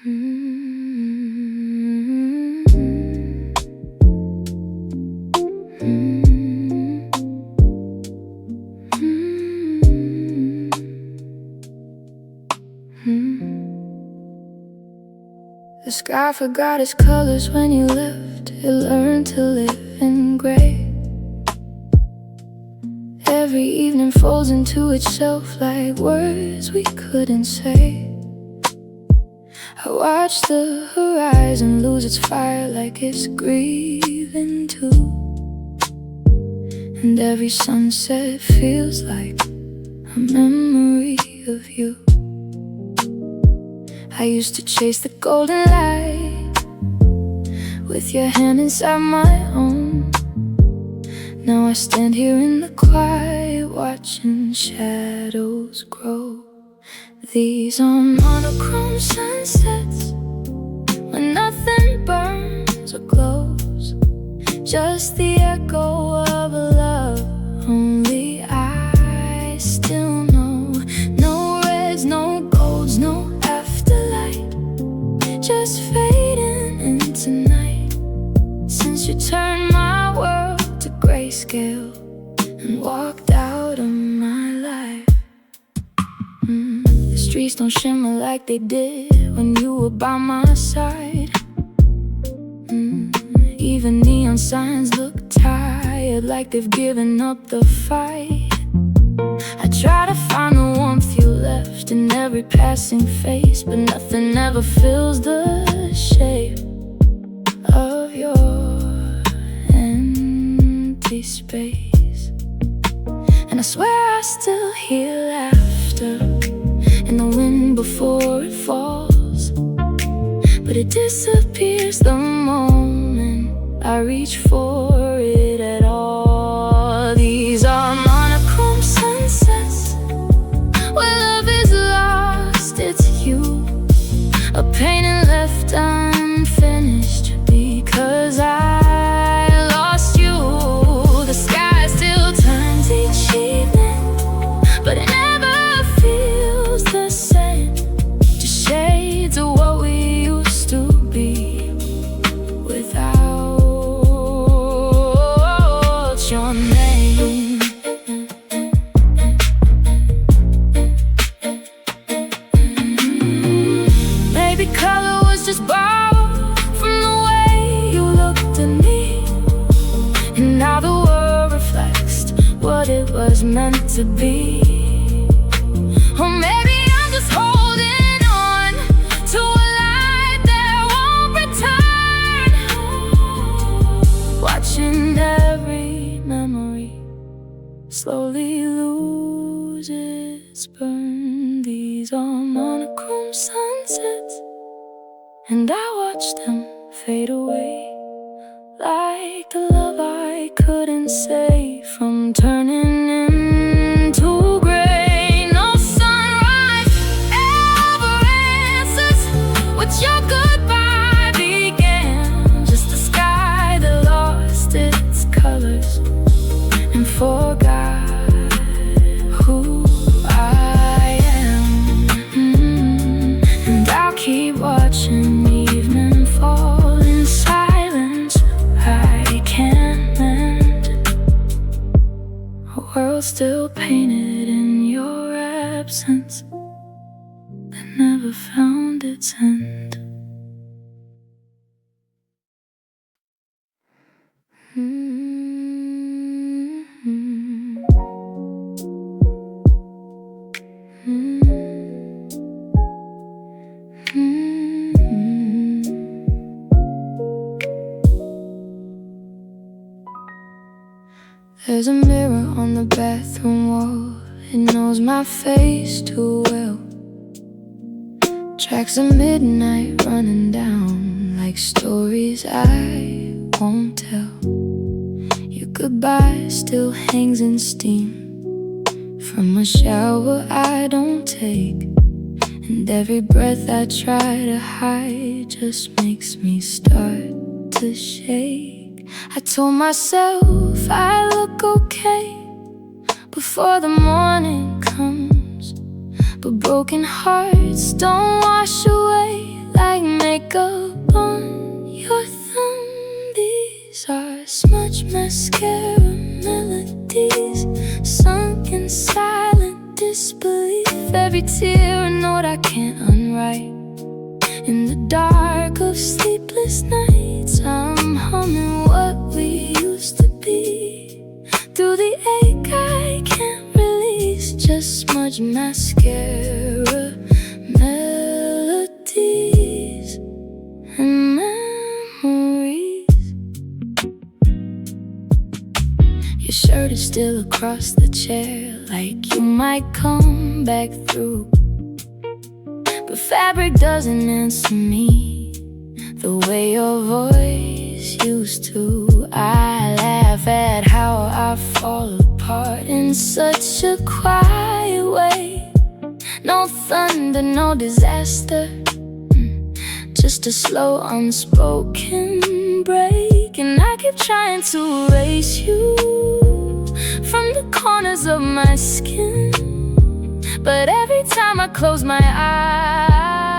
The sky forgot its colors when you left. It learned to live in gray. Every evening folds into itself like words we couldn't say. I watch the horizon lose its fire like it's grieving too. And every sunset feels like a memory of you. I used to chase the golden light with your hand inside my own. Now I stand here in the quiet, watching shadows grow. These are monochrome sunsets when nothing burns or glows, just the echo of a love only I still know. No reds, no golds, no afterlight, just fading into night. Since you turned my world to grayscale and walked out of my life, the streets don't shimmer like they did when you were by my side. Even neon signs look tired, like they've given up the fight. I try to find the warmth you left in every passing face, but nothing ever fills the shape of your empty space. And I swear I still hear laughter in the wind before it falls, but it disappears the moment I reach for it at all. These are monochrome sunsets where love is lost, it's you. A painting left unfinished because I lost you. The sky still turns each evening, but it never feels the same. Just shades of what we used to be without your name. Maybe color was just borrowed from the way you looked at me, and now the world reflects what it was meant to be. Or maybe I'm just holding on to a light that won't return, watching every memory slowly lose its burn. These are monochrome sunsets, and I watch them fade away like the love I couldn't say from turning into gray. No sunrise ever answers what your goodbye began. Just a sky that lost its colors and forgot who I am. And I'll keep watching evening fall in silence I can't mend. A world still painted in your absence that never found its end. There's a mirror on the bathroom wall. It knows my face too well. Tracks of midnight running down like stories I won't tell. Your goodbye still hangs in steam from a shower I don't take, and every breath I try to hide just makes me start to shake. I told myself I look okay before the morning comes, but broken hearts don't wash away like tear, a note I can't unwrite. In the dark of sleepless nights, I'm humming what we used to be. Through the ache I can't release, just smudge mascara, melodies and memories. Your shirt is still across the chair, like you might come back through. But fabric doesn't answer me the way your voice used to. I laugh at how I fall apart in such a quiet way. No thunder, no disaster, just a slow unspoken break. And I keep trying to erase you from the corners of my skin, but every time I close my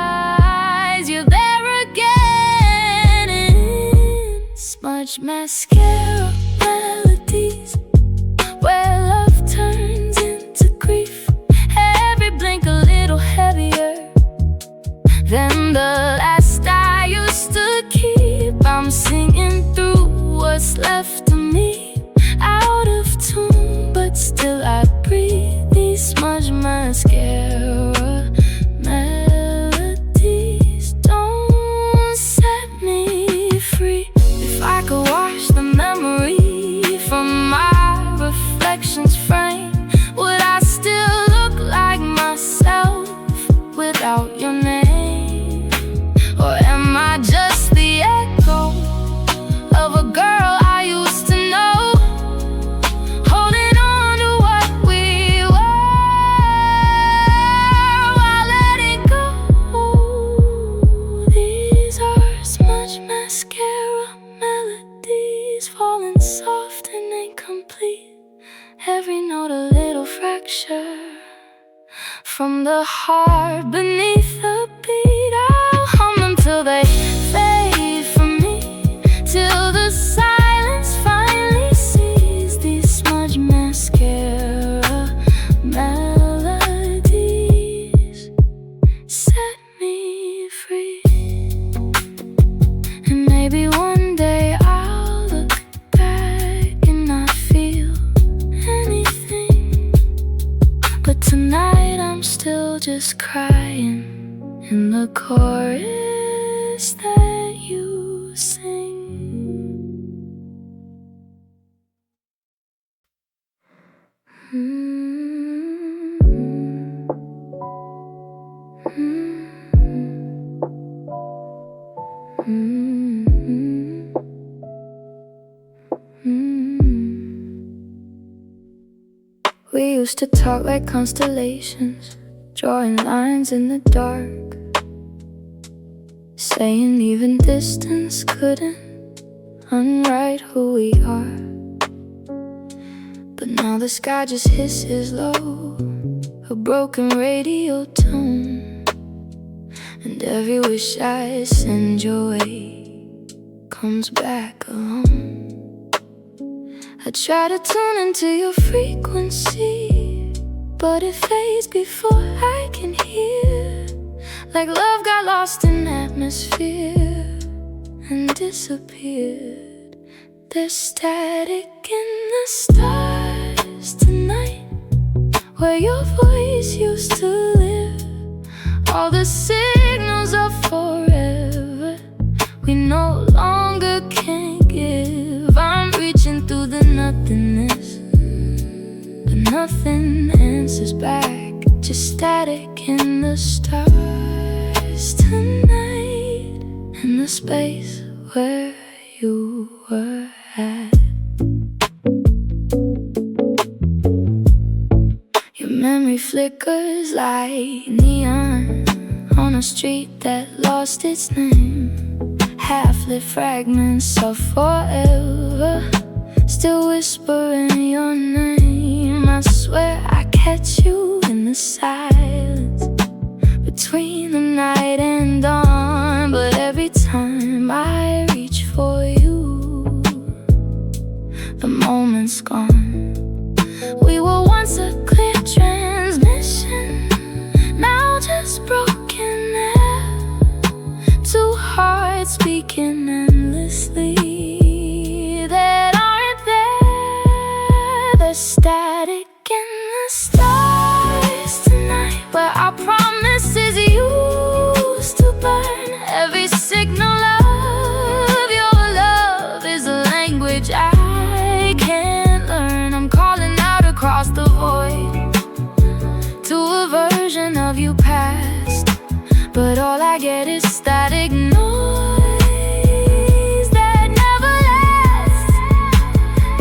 eyes, you're there again. In smudge mascara melodies, where love turns into grief. Every blink a little heavier than the last I used to keep. I'm singing through what's left of me, out of tune, but still I breathe. These smudge mascara melodies don't set me free. If I could wash the memory from my reflections frame, would I still look like myself without your name? Or am I just the echo of a girl I used to know, holding on to what we were while letting go? These are smudge mascara melodies, falling soft and incomplete. Every note a little fracture from the heart beneath the beat. I'll hum them till they fade from me, till the silence finally sees. These smudge mascara melodies set me free. And maybe one day I'll look back and not feel anything, but tonight I'm still just crying in the chorus that you sing. We used to talk like constellations, drawing lines in the dark, saying even distance couldn't unwrite who we are. But now the sky just hisses low, a broken radio tone, and every wish I send your way comes back alone. I try to tune into your frequency, but it fades before I can hear. Like love got lost in atmosphere and disappeared. There's static in the stars tonight, where your voice used to live. All the signals are forever, we no longer can give. I'm reaching through the nothingness, but nothing answers back. Just static in the stars tonight, in the space where you were at. Your memory flickers like neon on a street that lost its name. Half-lit fragments of forever, still whispering your name. I swear I catch you in the silence between the night and dawn, but every time I reach for you, the moment's gone. We were once a clear transmission, I get is static noise that never lasts.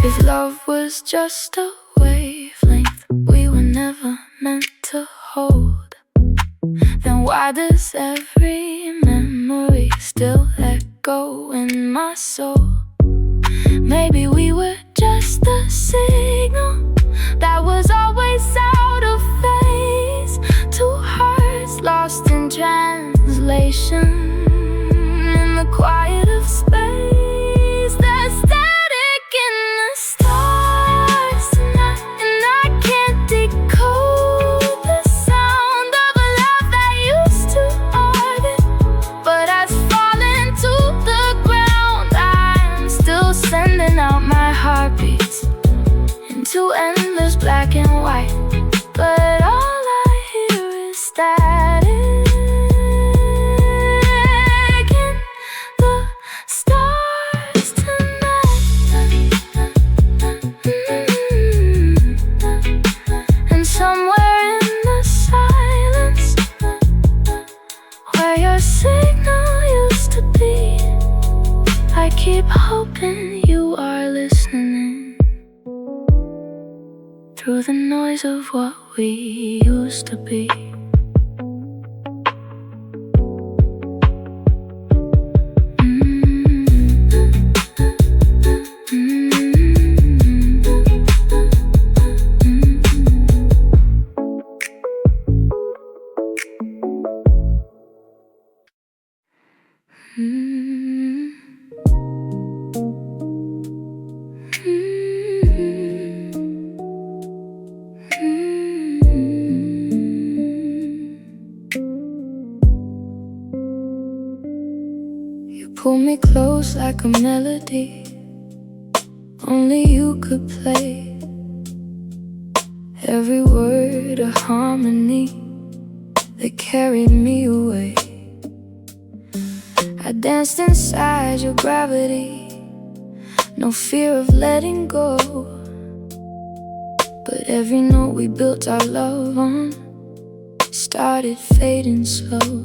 If love was just a wavelength we were never meant to hold, then why does every memory still echo in my soul? Maybe we were just the signal that was always out of phase. Two hearts lost in translation in the quiet of space. There's static in the stars tonight, and I can't decode the sound of a love that used to orbit but has fallen to the ground. I'm still sending out my heartbeats into endless black and white, but all I hear is static in the stars tonight. And somewhere in the silence where your signal used to be, I keep hoping you are listening through the noise of what we used to be. Pull me close like a melody only you could play. Every word a harmony that carried me away. I danced inside your gravity, no fear of letting go. But every note we built our love on started fading slow.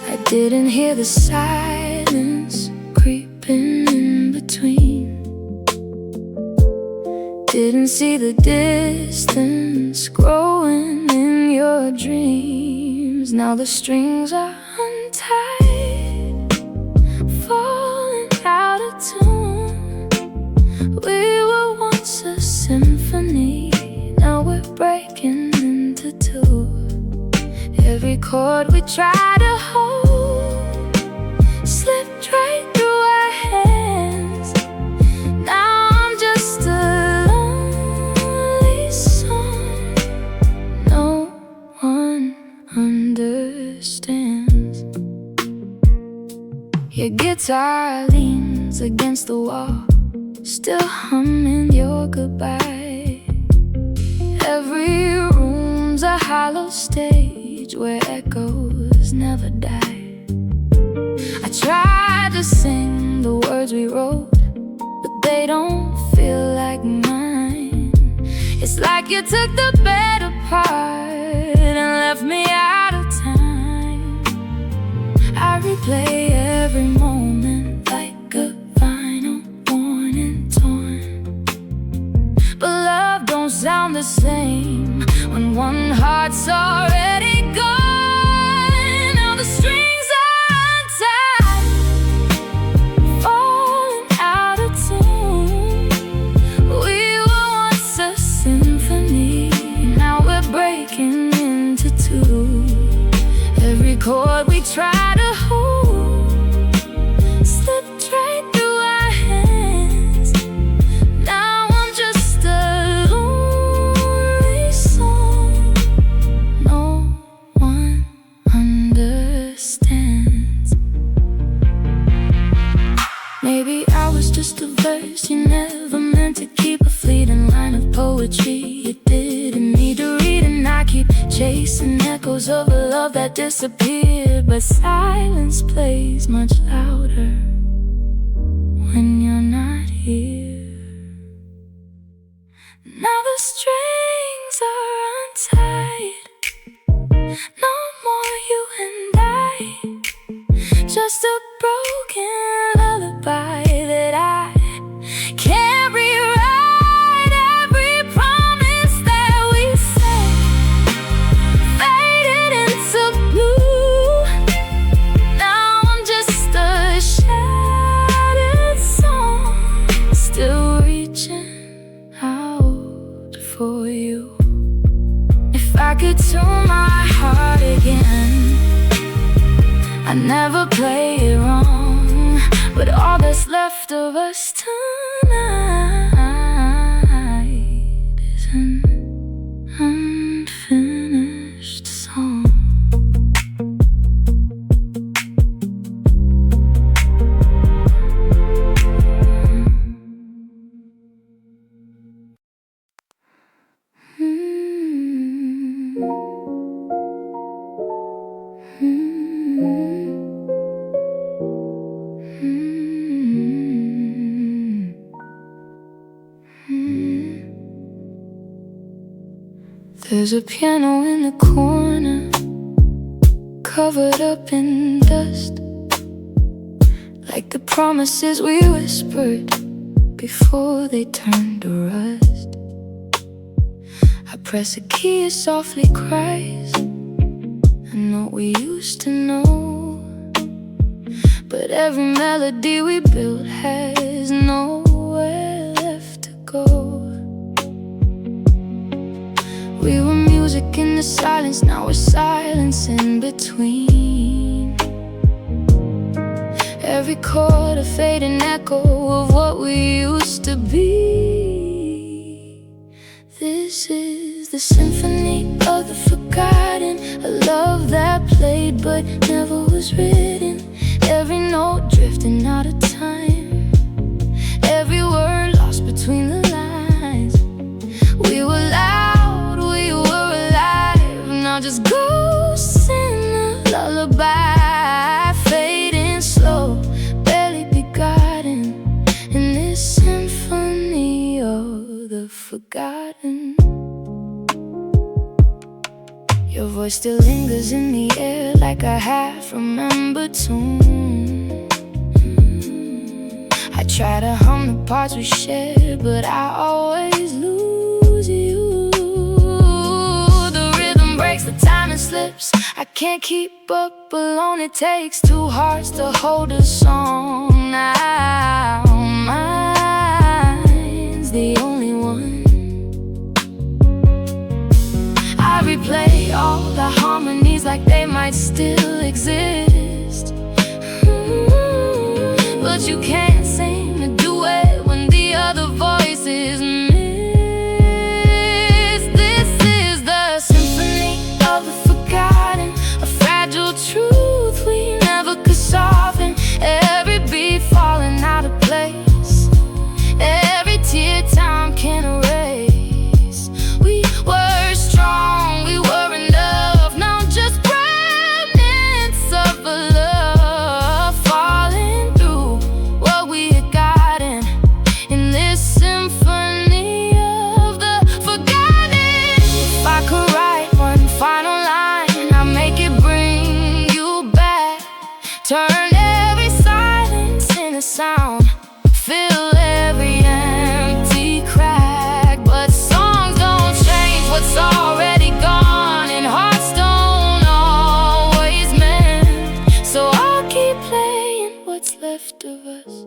I didn't hear the silence creeping in between, didn't see the distance growing in your dreams. Now the strings are untied, falling out of tune. We were once a symphony, now we're breaking into two. Every chord we try to hold slipped right through our hands. Now I'm just a lonely song no one understands. Your guitar leans against the wall, still humming your goodbye. Every room's a hollow stage where echoes never die. I tried to sing the words we wrote, but they don't feel like mine. It's like you took the bed apart and left me out of time. I replay every moment like a vinyl worn and torn, but love don't sound the same when one heart's already gone. Now the strings are untied, falling out of tune. We were once a symphony, now we're breaking into two. Every chord we try to hold slipped right through our hands. Now I'm just a lonely song no one understands. Maybe I was just a verse you never meant to keep, a fleeting line of poetry you didn't need to read. And I keep chasing echoes of a love that disappeared, but silence plays much louder when you're not here. Now the strings are untied, no more you and I. Just a broken lullaby that I can't rewrite. Every promise that we said faded into blue. Now I'm just a shattered song, still reaching out for you. If I could tune my heart again, I never play it wrong, but all that's left of us tonight is an unfinished song. There's a piano in the corner, covered up in dust, like the promises we whispered before they turned to rust. I press a key, it softly cries, a note we used to know. But every melody we built has nowhere left to go. We were music in the silence, now we're silence in between. Every chord a fading echo of what we used to be. This is the symphony of the forgotten, a love that played but never was written. Every note drifting out of time, every word lost between the lines. We were loud, we were alive, now just ghosts in a lullaby, fading slow, barely begotten, in this symphony of the forgotten. Your voice still lingers in the air like a half-remembered tune. I try to hum the parts we share, but I always lose you. The rhythm breaks, the timing slips, I can't keep up alone. It takes two hearts to hold a song now. Mine's the only one. I replay all the harmonies like they might still exist. But you can't sing a duet when the other voice is missed. This is the symphony of the forgotten, a fragile truth we never could soften. Every beat falling out of place, every tear time can erase. We were strong, we were enough, now just remnants of a love falling through what we had gotten in this symphony of the forgotten. If I could write one final line, I'd make it bring you back. Turn every silence into sound, fill every empty crack. But songs don't change what's already gone, and hearts don't always mend. So I'll keep playing what's left of us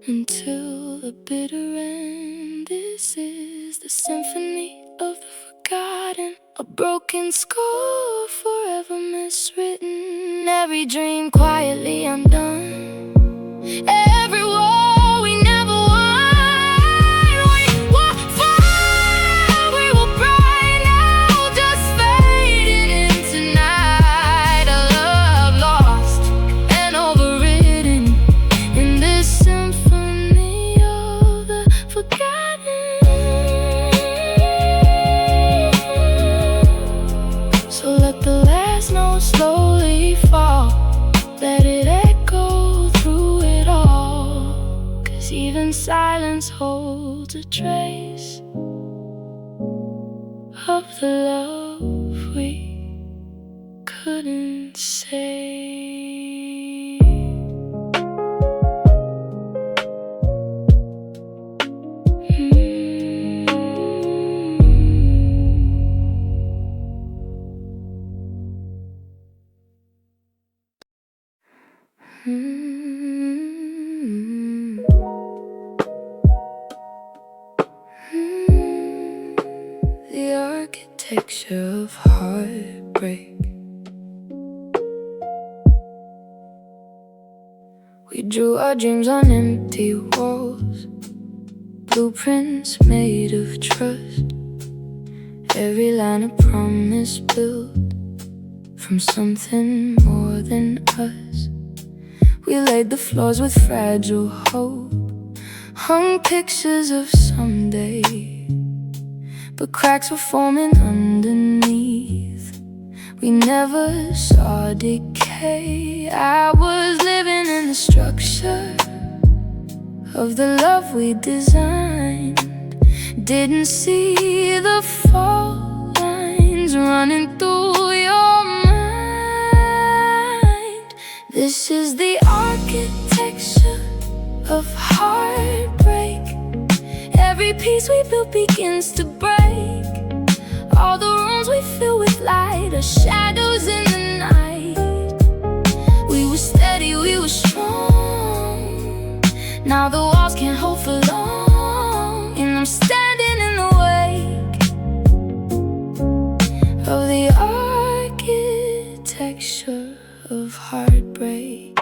until the bitter end. This is the symphony of the forgotten, a broken score forever miswritten. Every dream quietly undone, every war we never won. We were fire, we were bright, now just fading into night. A love lost and overridden in this symphony of the forgotten. So let the last note slowly fall, let it echo through it all. 'Cause even silence holds a trace of the love we could couldn't say. The architecture of heartbreak. We drew our dreams on empty walls, blueprints made of trust. Every line a promise built from something more than us. We laid the floors with fragile hope, hung pictures of someday, but cracks were forming underneath. We never saw decay. I was living in the structure of the love we designed. Didn't see the fault lines running through your mind. This is the architecture of heartbreak. Every piece we built begins to break. All the rooms we fill with light are shadows in the night. We were steady, we were strong. Now the walls can't hold for long, and I'm standing in the wake of the architecture of heartbreak.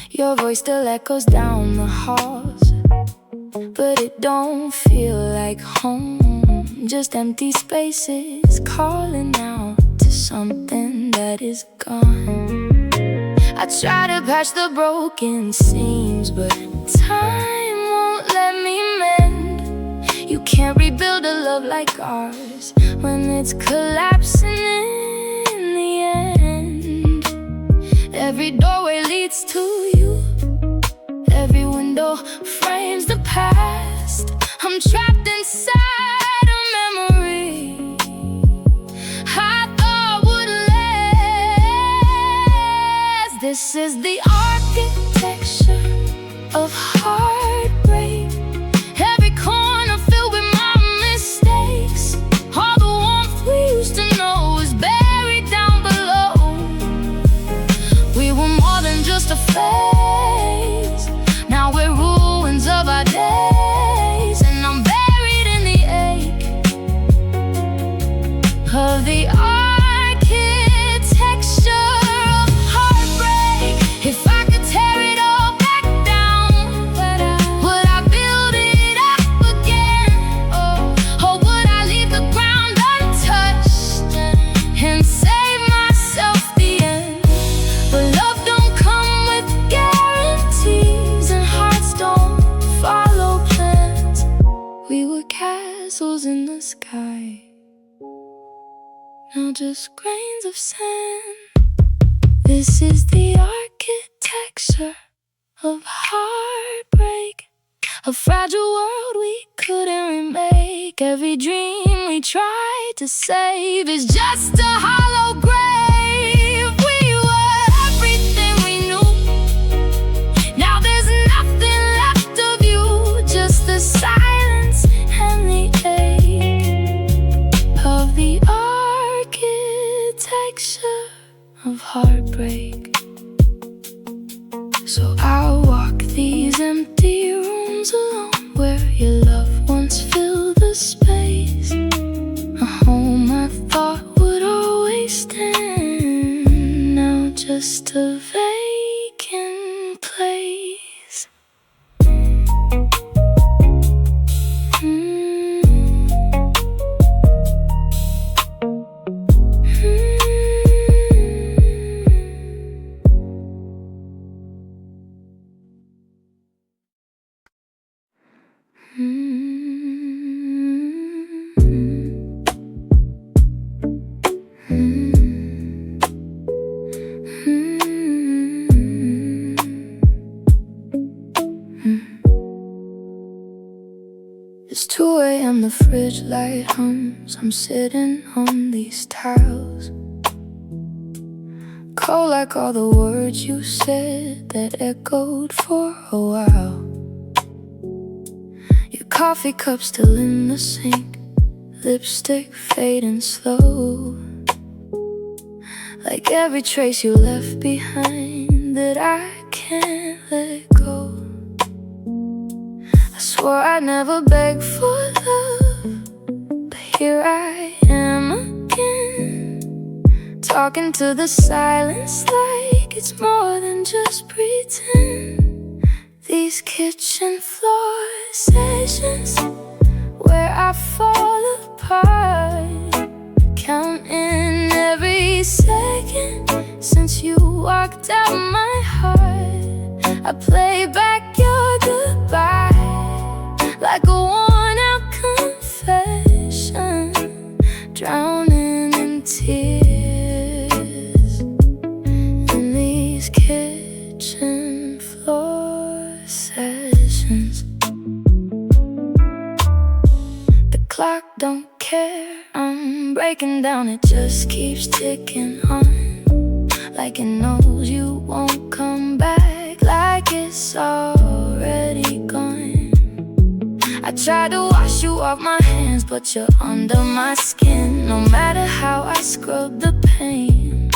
Your voice still echoes down the halls, but it don't feel like home. Just empty spaces calling out to something that is gone. I try to patch the broken seams, but time won't let me mend. You can't rebuild a love like ours when it's collapsing in the end. Every doorway leads to you, every window frames the past. I'm trapped inside a memory I thought would last. This is the architecture of heartbreak. Every corner filled with my mistakes. All the warmth we used to know is buried down below. We were more than just a phase. Now we're ruins of our days, and I'm buried in the ache of the architecture of heartbreak. If I could tear it all back down, would I build it up again? Or would I leave the ground untouched and save myself the end? But love don't come with guarantees, and hearts don't follow plans. We were castles in the sky, now just grains of sand. This is the architecture of heartbreak, a fragile world we couldn't remake. Every dream we tried to save is just a hollow grave. We were everything we knew. Now there's nothing left of you, just the silence and the ache of the architecture of heartbreak. So I'll walk these empty rooms alone, where your love once filled the space. A home I thought would always stand, now just a vacant place. It's 2 a.m, the fridge light hums. I'm sitting on these tiles, cold like all the words you said that echoed for a while. Your coffee cup still in the sink, lipstick fading slow, like every trace you left behind that I can't let go. I swore I'd never beg for love, but here I am again, talking to the silence like it's more than just pretend. These kitchen floor sessions where I fall apart, counting every second since you walked out my heart. I play back your goodbye like a worn-out confession, drowning in tears in these kitchen floor sessions. The clock don't care, I'm breaking down, it just keeps ticking on, like it knows you won't come back, like it's already gone. I tried to wash you off my hands, but you're under my skin. No matter how I scrub the pain,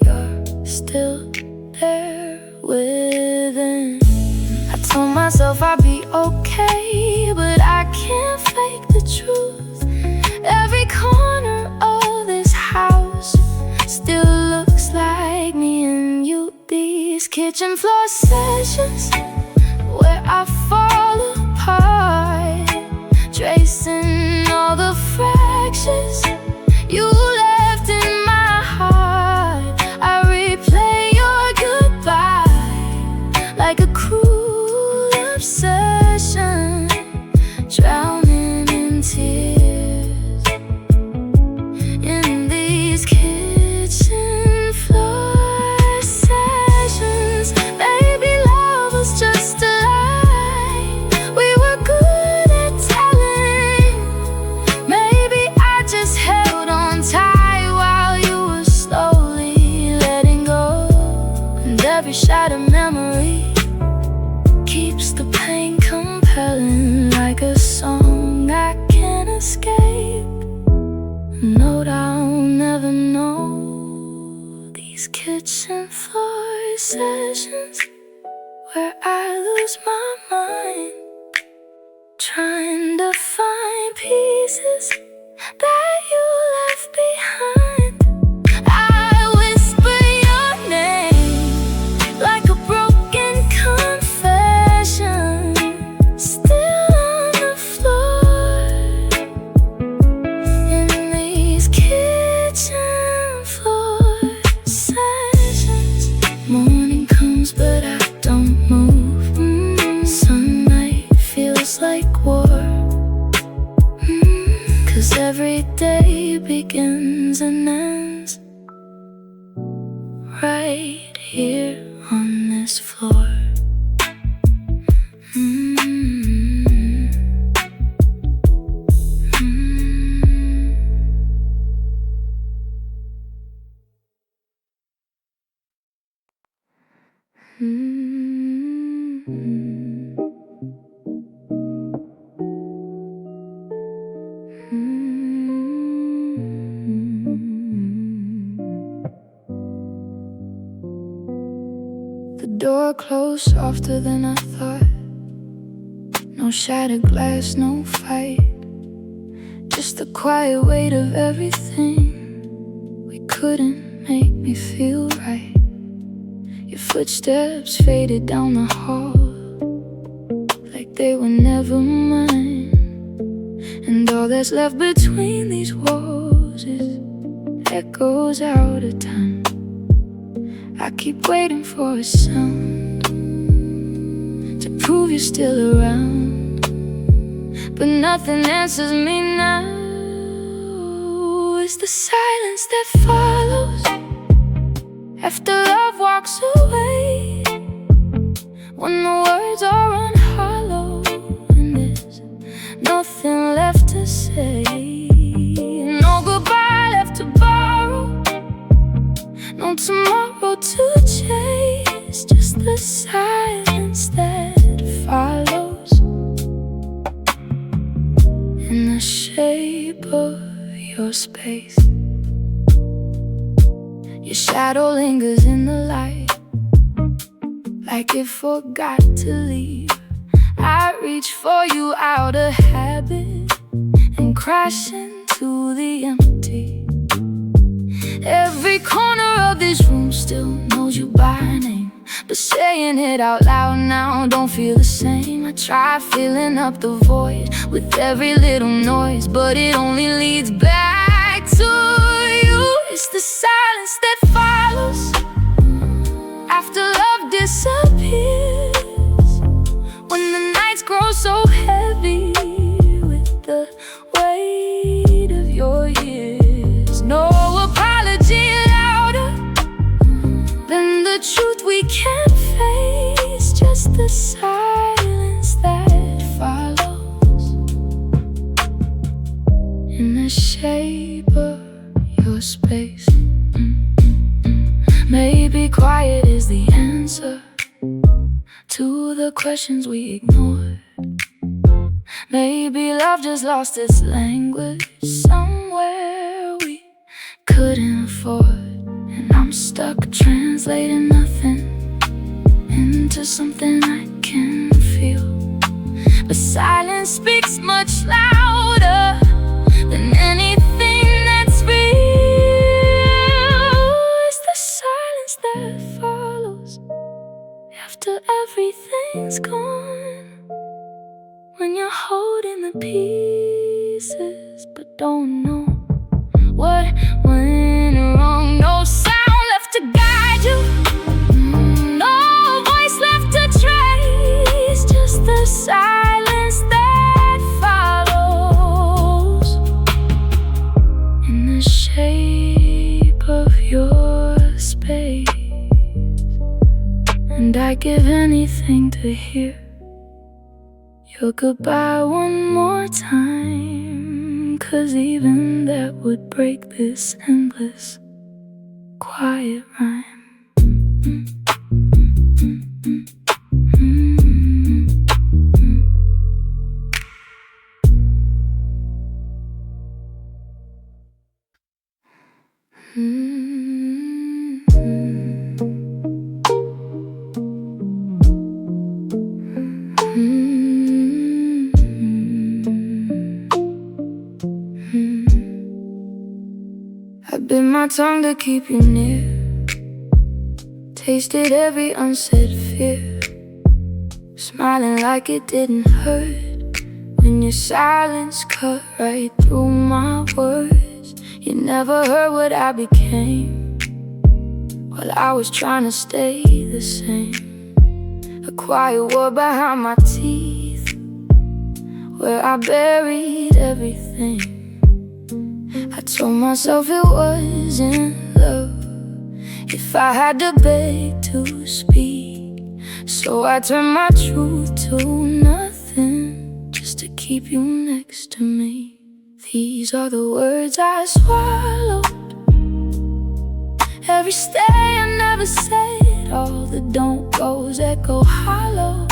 you're still there within. I told myself I'd be okay, but I can't fake the truth. Every corner of this house still looks like me and you. These kitchen floor sessions where I fall apart, tracing all the fractures you left in my heart. I replay your goodbye like a cruel obsession, drowning in tears in these kitchen floor sessions. Baby, love was just a lie we were good at telling. Maybe I just held on tight while you were slowly letting go. And every shattered memory keeps the pain compelling, like a song I can't escape, a note I'll never know. These kitchen floor sessions where I lose my mind, trying to find pieces that you left behind. I whisper your name like a broken confession, still on the floor in these kitchen floor sessions. Morning comes but I don't move. Sunlight feels like war. 'Cause every day begins and ends right here on this floor. The door closed softer than I thought. No shattered glass, no fight, just the quiet weight of everything we couldn't make me feel right. Your footsteps faded down the hall like they were never mine. And all that's left between these walls is echoes out of time. I keep waiting for a sound to prove you're still around, but nothing answers me now. It's the silence that follows after love walks away, when the words are run hollow and there's nothing left to say. No goodbye left to borrow, no tomorrow tomorrow to chase, just the silence that follows in the shape of your space. Your shadow lingers in the light, like it forgot to leave. I reach for you out of habit and crash into the empty. Every corner of this room still knows you by name, but saying it out loud now don't feel the same. I try filling up the void with every little noise, but it only leads back to you. It's the silence that follows after love disappears, when the nights grow so heavy with the weight of your years. No apology louder than the truth we can't face, just the silence that follows in the shape of your space. Maybe quiet is the answer to the questions we ignored. Maybe love just lost its language somewhere we couldn't afford. And I'm stuck translating nothing into something I can feel. But silence speaks much louder than anything that's real. It's the silence that follows after everything's gone, when you're holding the pieces but don't know what went wrong. No sound left to guide you, no voice left to trace, just the silence that follows in the shape of your space. And I'd give anything to hear your goodbye one more time, 'cause even that would break this endless quiet rhyme. I bit my tongue to keep you near, tasted every unsaid fear, smiling like it didn't hurt when your silence cut right through my words. You never heard what I became while I was trying to stay the same. A quiet word behind my teeth, where I buried everything. I told myself it wasn't love if I had to beg to speak, so I turned my truth to nothing just to keep you next to me. These are the words I swallowed, every stay I never said, all the don't goes echo hollow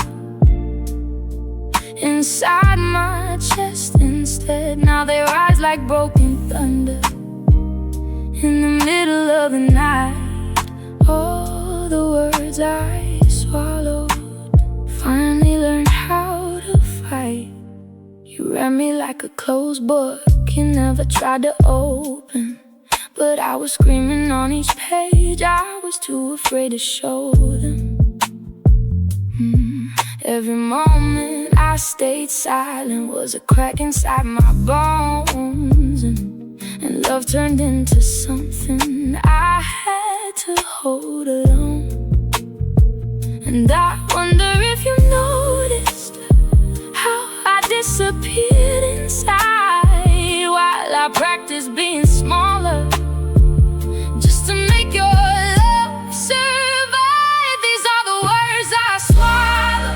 inside my chest instead. Now they rise like broken thunder in the middle of the night. All the words I swallowed finally learned how to fight. You read me like a closed book you never tried to open, but I was screaming on each page. I was too afraid to show them. Every moment I stayed silent was a crack inside my bones, and love turned into something I had to hold alone. And I wonder if you noticed how I disappeared inside while I practiced being smaller, just to make your love survive. These are the words I swallow,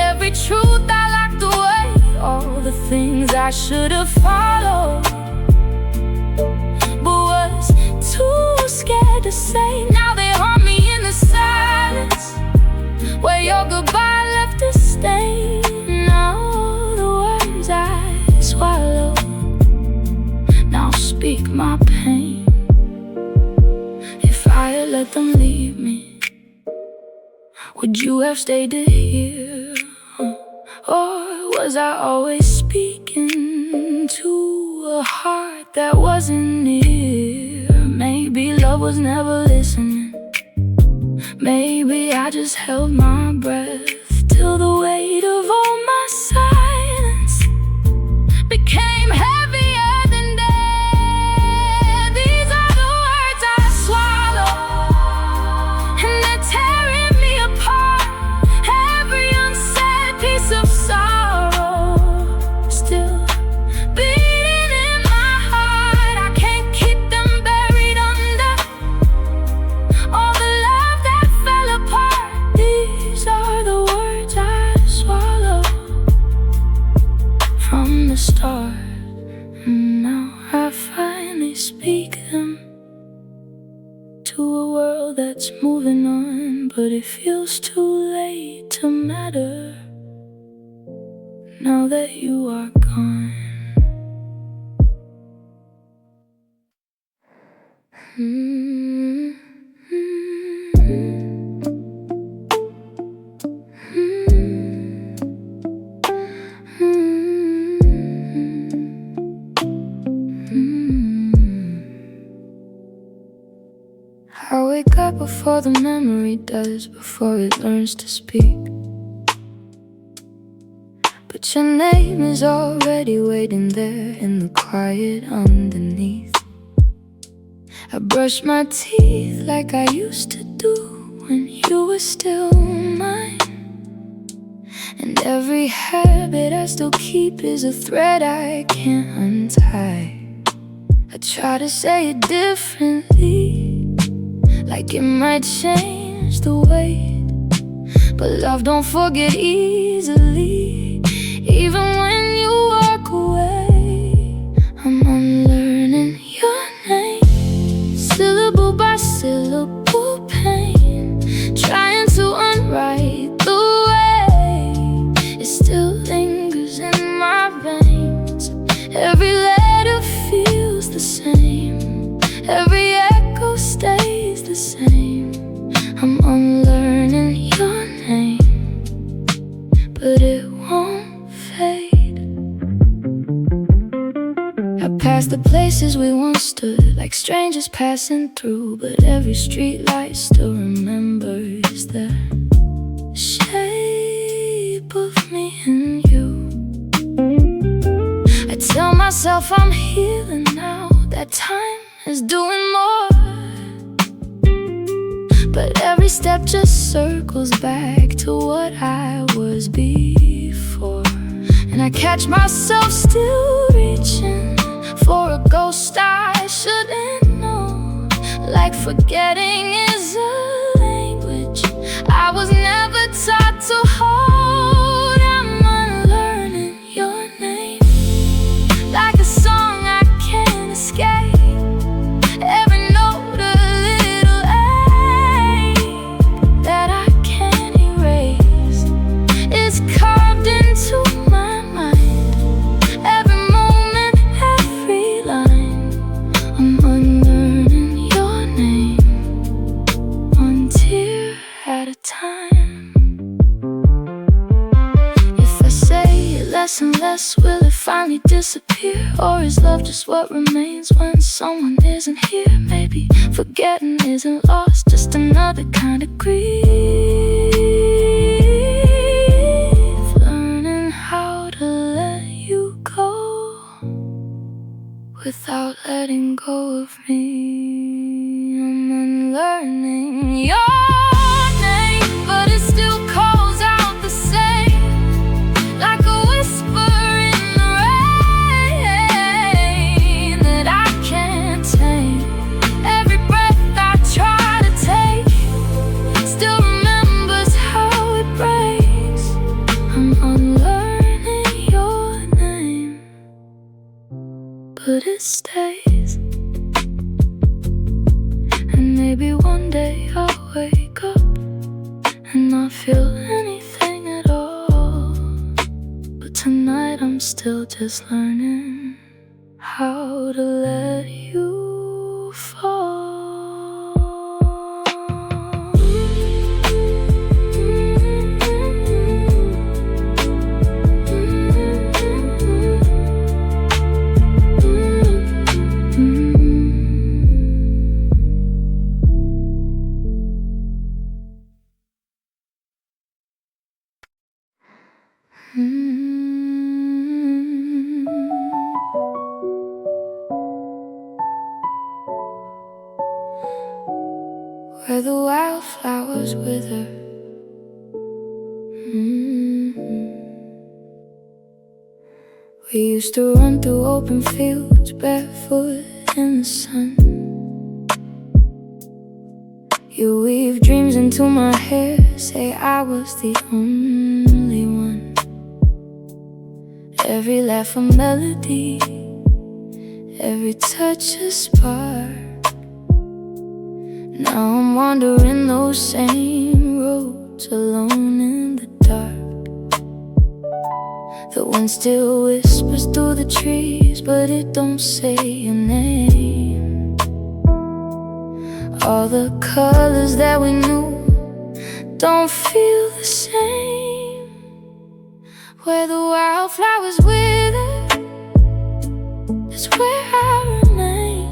every truth I locked away, all the things I should have followed, but was too scared say. Now they haunt me in the silence, where your goodbye left a stain. Now the words I swallow now speak my pain. If I had let them leave me, would you have stayed to hear? Or was I always speaking to a heart that wasn't near? Maybe love was never listening. Maybe I just held my breath till the weight of all my silence became heavier than death. These are the words I swallow, and they're tearing me apart. Every unsaid piece of sorrow still beating in my heart. I can't keep them buried under all the love that fell apart. These are the words I swallow from the start, and now I finally speak them to a world that's moving on. But it feels too late to matter now that you are gone. I wake up before the memory does, before it learns to speak. But your name is already waiting there in the quiet underneath. I brush my teeth like I used to do when you were still mine. And every habit I still keep is a thread I can't untie. I try to say it differently, like it might change the way, but love don't forget easily. Even when you walk away, I'm unlearning your name, syllable by syllable pain, trying to unwrite the way it still lingers in my veins. Every letter feels the same, every echo stays the same. I'm unlearning your name, but it won't fade. I pass the places we once stood, like strangers passing through, but every street light still remembers the shape of me and you. I tell myself I'm healing now, that time is doing more, but every step just circles back to what I was before. And I catch myself still reaching for a ghost I shouldn't know, like forgetting is a language I was never taught to hold. I'm unlearning your name, like a song I can't escape. Every note a little ache that I can't erase is carved into my mind. Every moment, every line, I'm unlearning your name, one tear at a time. If I say it less and less, will it finally disappear? Or is love just what remains when someone isn't here? Maybe forgetting isn't lost, just another kind of grief. Learning how to let you go without letting go of me. I'm unlearning your name, but it still calls out the same, like a whisper in the rain that I can't tame. Every breath I try to take still remembers how it breaks. I'm unlearning your name, but it stays. And maybe day I'll wake up and not feel anything at all. But tonight I'm still just learning how to let you fall. Where the wildflowers wither. We used to run through open fields barefoot in the sun. You weave dreams into my hair, say I was the only one. Every laugh a melody, every touch a spark. Now I'm wandering those same roads alone in the dark. The wind still whispers through the trees, but it don't say your name. All the colors that we knew don't feel the same. Where the wildflowers wither, that's where I remain.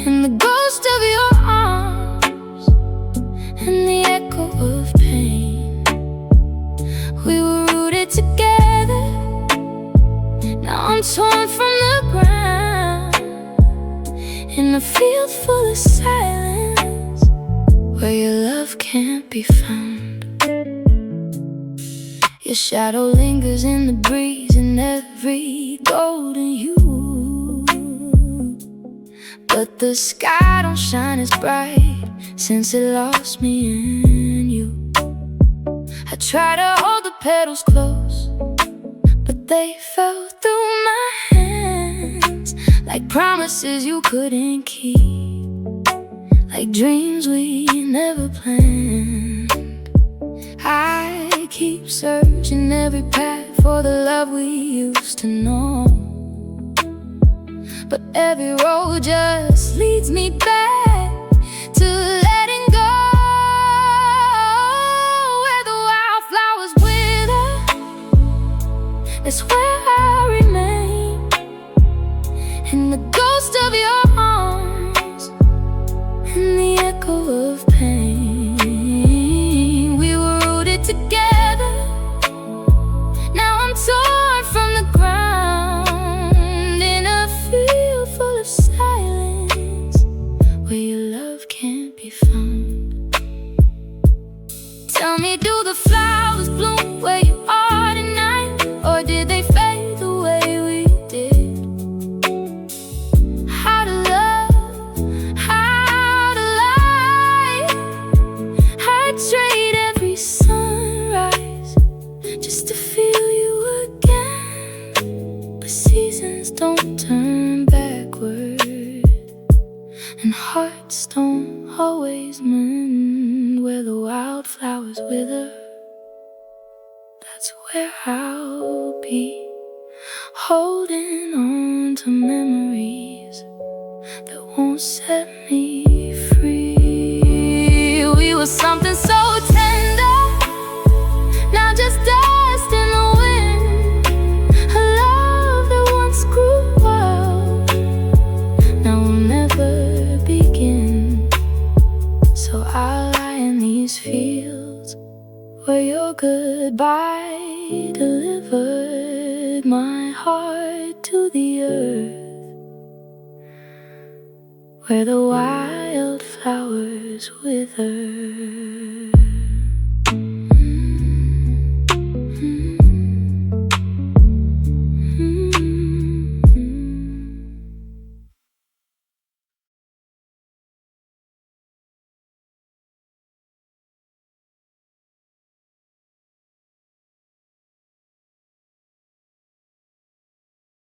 In the ghost of your arms and the echo of pain. We were rooted together, now I'm torn from the ground. In a field full of silence, where your love can't be found. Your shadow lingers in the breeze and every golden hue. But the sky don't shine as bright since it lost me in you. I try to hold the petals close, but they fell through my hands like promises you couldn't keep, like dreams we never planned. I keep searching every path for the love we used to know, but every road just leads me back to letting go. Where the wildflowers wither, that's where I remain. In the ghost of your arms and the echo of pain. We were rooted together, now I'm torn from the ground. In a field full of silence, where your love can't be found. Tell me, do the flowers bloom where you are tonight, or did they fade the way we did? How to love, how to lie. I'd trade every sunrise just to feel you again. But seasons don't turn backward, and hearts don't always mend. Where the wildflowers wither, that's where I'll be, holding on to memories that won't set me free. We were something so tender, now just dust in the wind. A love that once grew wild, now will never begin. So I'll lie in these fields where your goodbye delivered my heart to the earth. Where the wildflowers wither.